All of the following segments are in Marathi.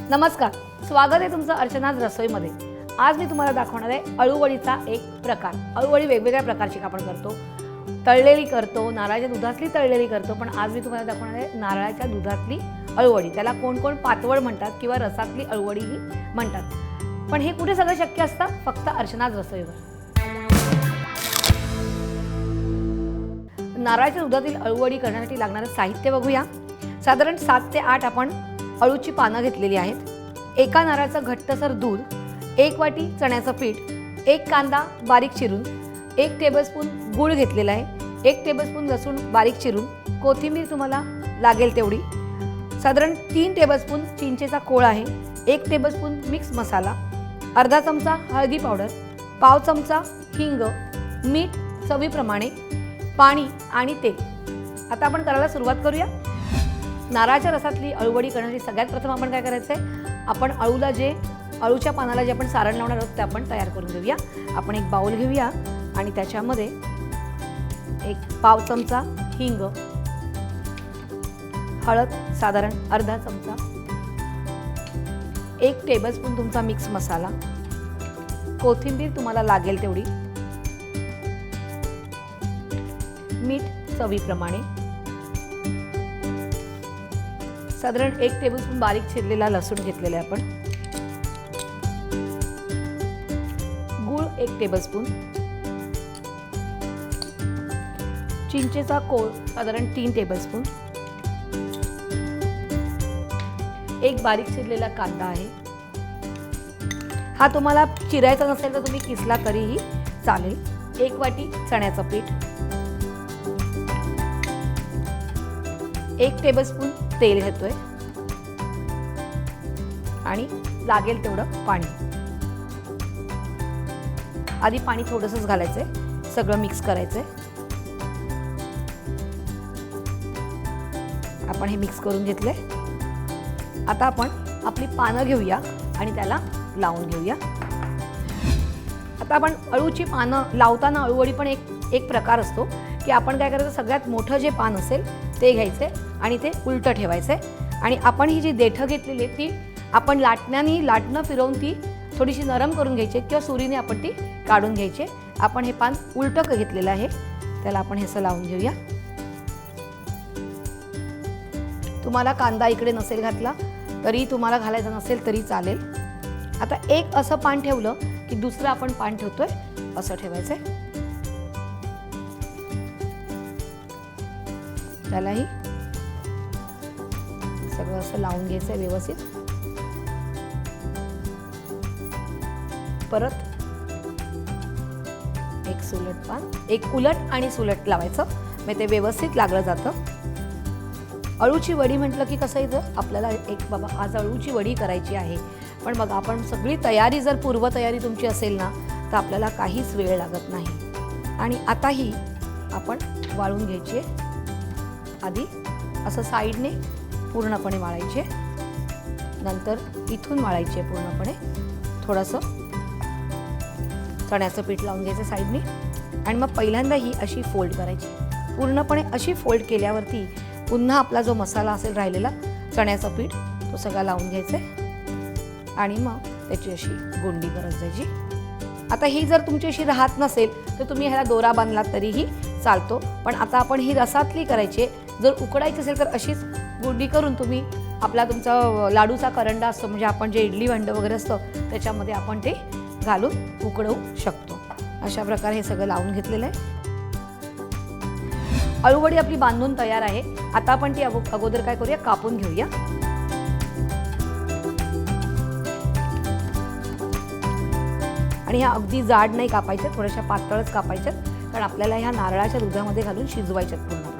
नमस्कार, स्वागत आहे तुमचं अर्चनाज रसोईमध्ये। आज मी तुम्हाला दाखवणार आहे अळूवडीचा एक प्रकार। अळूवडी वेगवेगळ्या प्रकारची आपण करतो, तळलेली करतो, नारळाच्या दुधातली तळलेली करतो, पण आज मी तुम्हाला दाखवणार आहे नारळाच्या दुधातली अळूवडी। त्याला कोण कोण पातवड म्हणतात किंवा रसातली अळूवडीही म्हणतात। पण हे कुठे सगळं शक्य असतं? फक्त अर्चनाज रसोईवर। नारळाच्या दुधातील अळूवडी करण्यासाठी लागणारे साहित्य बघूया। साधारण 7 ते 8 आपण अळूची पानं घेतलेली आहेत। एका नारळाचं घट्टसर दूध, 1 वाटी चण्याचं पीठ, 1 कांदा बारीक चिरून, 1 टेबलस्पून गूळ घेतलेला आहे, 1 टेबलस्पून लसूण बारीक चिरून, कोथिंबीर तुम्हाला लागेल तेवढी, साधारण 3 टेबलस्पून चिंचेचा कोळ आहे, 1 टेबलस्पून मिक्स मसाला, अर्धा चमचा हळदी पावडर, पाव चमचा हिंग, मीठ चवीप्रमाणे, पाणी आणि तेल। आता आपण करायला सुरुवात करूया। नारळाच्या रसातली अळूवडी करण्यासाठी सगळ्यात प्रथम आपण काय करायचं आहे, आपण अळूच्या पानाला जे आपण सारण लावणार आहोत ते आपण तयार करून घेऊया। आपण एक बाउल घेऊया आणि त्याच्यामध्ये 1 पाव चमचा हिंग, हळद साधारण अर्धा चमचा, 1 टेबलस्पून तुमचा मिक्स मसाला, कोथिंबीर तुम्हाला लागेल तेवढी, मीठ चवीप्रमाणे, साधारण 1 टेबलस्पून बारीक चिरलेला लसूण घेतलेला आहे आपण, गूळ 1 टेबलस्पून, चिंचेचा कोळ साधारण 3 टेबलस्पून, 1 बारीक चिरलेला कांदा आहे। हा तुम्हाला चिरायचा नसेल तर तुम्ही किसला तरीही चालेल। 1 वाटी चण्याचं पीठ, 1 टेबलस्पून तेल घेतोय आणि लागेल तेवढं पाणी। आधी पाणी थोडंसंच घालायचंय, सगळं मिक्स करायचंय। आपण हे मिक्स करून घेतले। आता आपण आपली पानं घेऊया आणि त्याला लावून घेऊया। आता आपण अळूची पानं लावताना अळूवडी पण एक प्रकार असतो की आपण काय करायचं, सगळ्यात मोठं जे पान असेल ते घ्यायचे आणि ते उलटं ठेवायचे आणि आपण ही जी देठं घेतलेली ती आपण लाटणं फिरवून ती थोडीशी नरम करून घ्यायची किंवा सुरीने आपण ती काढून घ्यायची। आपण हे पान उलटं घेतलेलं आहे, त्याला आपण हे असं लावून घेऊया। तुम्हाला कांदा इकडे नसेल घातला तरी, तुम्हाला घालायचा नसेल तरी चालेल। आता एक असं पान ठेवलं की दुसरं आपण पान ठेवतोय असं ठेवायचंय। त्यालाही सगळं असं लावून घ्यायचंय व्यवस्थित। परत एक सुलट पान, एक उलट आणि सुलट लावायचं, म्हणजे ते व्यवस्थित लागलं जातं। अळूची वडी म्हटलं की कसं येतं आपल्याला, एक बाबा आज अळूची वडी करायची आहे, पण बघा आपण सगळी तयारी जर पूर्वतयारी तुमची असेल ना तर आपल्याला काहीच वेळ लागत नाही। आणि आता ही आपण वाळून घ्यायची आहे। आधी असं साईडने पूर्णपणे वाळायचे, नंतर इथून वाळायचे पूर्णपणे। थोडंसं चण्याचं पीठ लावून घ्यायचं साईडने आणि मग पहिल्यांदा ही अशी फोल्ड करायची। पूर्णपणे अशी फोल्ड केल्यावरती पुन्हा आपला जो मसाला असेल राहिलेला चण्याचं पीठ तो सगळा लावून घ्यायचं आणि मग त्याची अशी गोंडी करत जायची। आता ही जर तुमची अशी राहत नसेल तर तुम्ही ह्याला दोरा बांधला तरीही चालतो, पण आता आपण ही रसातली करायची। जर उकडायची असेल तर अशीच गोंडी करून तुम्ही तुमचा लाडूचा करंडा असतो, म्हणजे आपण जे इडली भांडं वगैरे असतं त्याच्यामध्ये आपण ते घालून उकडवू शकतो। अशा प्रकारे हे सगळं लावून घेतलेलं आहे। अळूवडी आपली बांधून तयार आहे। आता आपण ती अगोदर काय करूया, कापून घेऊया। आणि ह्या अगदी जाड नाही कापायच्या, थोड्याशा पातळच कापायच्यात, कारण आपल्याला ह्या नारळाच्या दुधामध्ये घालून शिजवायच्यात पूर्णपणे।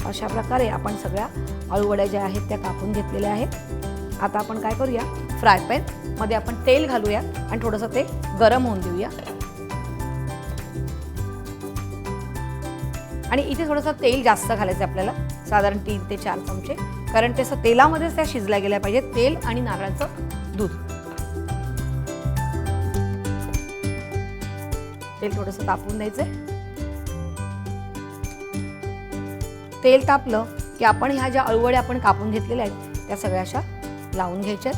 अशा प्रकारे आपण सगळ्या अळूवड्या ज्या आहेत त्या कापून घेतलेल्या आहेत। आता आपण काय करूया, फ्राय पॅन मध्ये आपण तेल घालूया आणि थोडंसं ते गरम होऊन देऊया। आणि इथे थोडंसं तेल जास्त घालायचं आपल्याला, साधारण 3 ते 4 चमचे, कारण ते असं तेलामध्येच त्या शिजल्या गेल्या पाहिजेत, तेल आणि नारळाचं दूध। तेल थोडंसं तापवून द्यायचंय। तेल तापलं की आपण ह्या ज्या अळूवड्या आपण कापून घेतलेल्या आहेत त्या सगळ्या अशा लावून घ्यायच्या.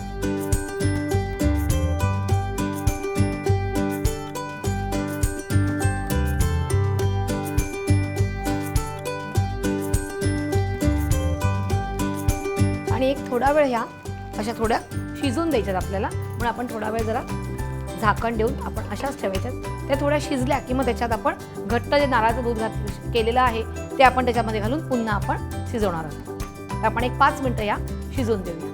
आणि एक थोडा वेळ ह्या अशा थोड्या शिजून द्यायच्यात आपल्याला. म्हणून आपण थोडा वेळ जरा झाकण देऊन आपण अशाच ठेवायच्यात. त्या थोड्या शिजल्या की मग त्याच्यात आपण घट्ट जे नारळाचं दूध केलेलं आहे ते आपण त्याच्यामध्ये घालून पुन्हा आपण शिजवणार आहोत. तर आपण एक 5 मिनिटं या शिजवून देऊया.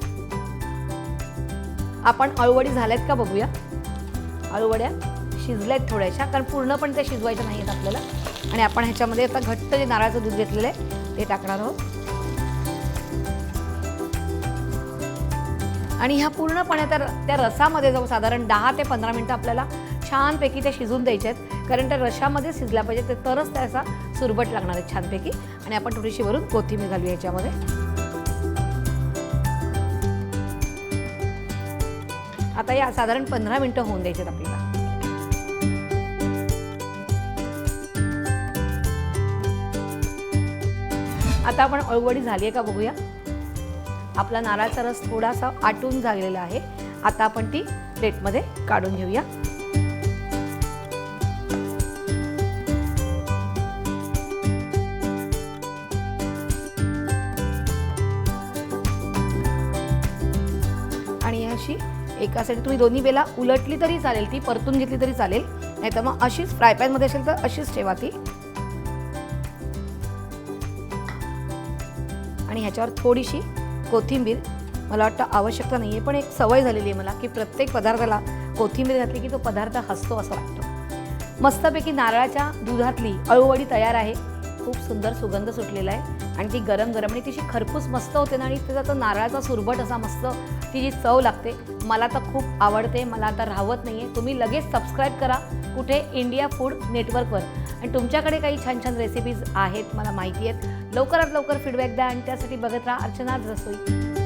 आपण अळूवडी झाल्यात का बघूया. अळूवड्या शिजल्यात थोड्याशा, कारण पूर्णपणे ते शिजवायच्या नाही आहेत आपल्याला. आणि आपण ह्याच्यामध्ये आता घट्ट जे नारळाचं दूध घेतलेलं आहे ते टाकणार आहोत. आणि ह्या पूर्णपणे त्या रसामध्ये जाऊ साधारण 10 ते 15 मिनिटं आपल्याला छानपैकी त्या शिजवून द्यायच्या आहेत, कारण त्या रशामध्ये शिजल्या पाहिजे, ते तरच त्याचा सुरबट लागणार आहे छानपैकी. आणि आपण थोडीशी वरून कोथिंबीर घालूया याच्यामध्ये. आता या साधारण 15 मिनिटं होऊन द्यायचे आहेत आपल्याला. आता आपण अळूवडी झाली आहे का बघूया. आपला नारळाचा रस थोडासा आटून झालेला आहे. आता आपण ती प्लेटमध्ये काढून घेऊया. आणि अशी एका साईड तुम्ही दोन्ही वेळेला उलटली तरी चालेल, ती परतून घेतली तरी चालेल, नाही तर मग अशीच फ्राय पॅनमध्ये असेल तर अशीच ठेवा ती. आणि ह्याच्यावर थोडीशी कोथिंबीर मला वाटतं आवश्यकता नाही आहे, पण एक सवय झालेली आहे मला की प्रत्येक पदार्थाला कोथिंबीर घातली की तो पदार्थ हसतो असं वाटतं. मस्तपैकी नारळाच्या दुधातली अळूवडी तयार आहे. खूप सुंदर सुगंध सुटलेला आहे आणि ती गरम गरम आणि तिची खरपूस मस्त होते ना. आणि त्याचा तो नारळाचा सुरबट असा मस्त ती जी चव लागते मला तर खूप आवडते. मला आता राहवत नाही आहे. तुम्ही लगेच सबस्क्राईब करा कुठे, इंडिया फूड नेटवर्कवर. आणि तुमच्याकडे काही छान छान रेसिपीज आहेत मला माहिती आहेत. लवकरात लवकर फीडबॅक द्या आणि त्यासाठी बघत राहा अर्चनाज रसोई.